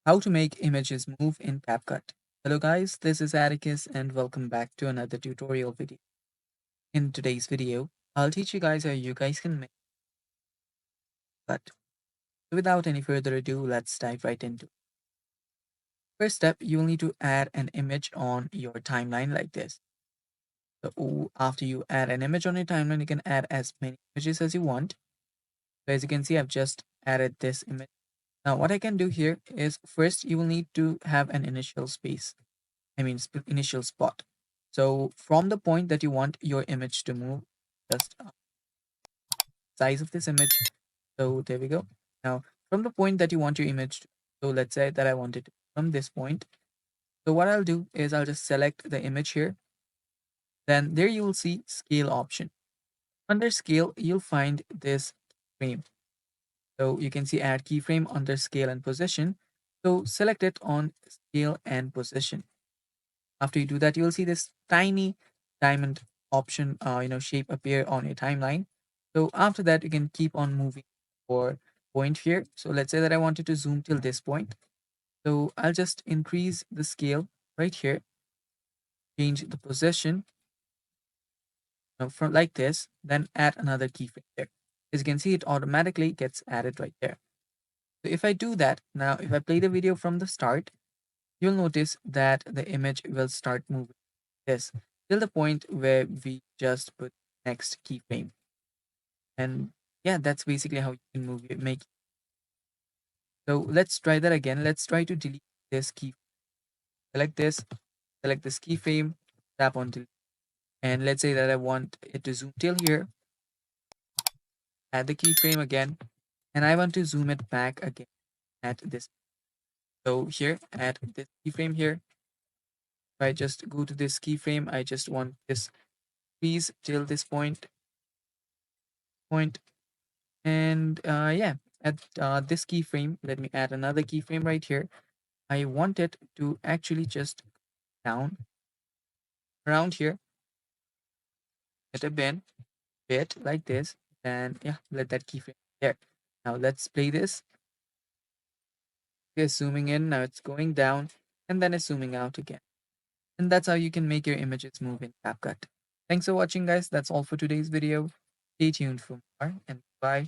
How to make images move in CapCut. Hello guys, this is Atticus and welcome back to another tutorial video. In today's video, I'll teach you guys how you guys can make cut. So without any further ado, let's dive right into it. First step, you will need to add an image on your timeline like this. So after you add an image on your timeline, you can add as many images as you want. So as you can see, I've just added this image. Now what I can do here is first you will need to have an initial space. Initial spot. So from the point that you want your image to move, just size of this image. So there we go. Now from the point that you want your image to, so let's say that I want it from this point. So what I'll do is I'll just select the image here. Then there you will see scale option. Under scale, you'll find this frame. So you can see add keyframe under scale and position. So select it on scale and position. After you do that, you'll see this tiny diamond option, shape appear on your timeline. So after that, you can keep on moving for point here. So let's say that I wanted to zoom till this point. So I'll just increase the scale right here, change the position from like this, then add another keyframe there. As you can see, it automatically gets added right there. So if I do that, now if I play the video from the start, you'll notice that the image will start moving this till the point where we just put next keyframe. And yeah, that's basically how you can make. So let's try that again. Let's try to delete this key. Select this, select this keyframe, tap on delete. And let's say that I want it to zoom till here. Add the keyframe again. And I want to zoom it back again at this. So here, add this keyframe here. If I just go to this keyframe, I just want this piece till this point. And yeah, at this keyframe, let me add another keyframe right here. I want it to actually just down around here at a bit like this. And yeah, let that keyframe there. Now let's play this. Okay, zooming in, now it's going down, and then it's zooming out again. And that's how you can make your images move in CapCut. Thanks for watching, guys. That's all for today's video. Stay tuned for more, and bye.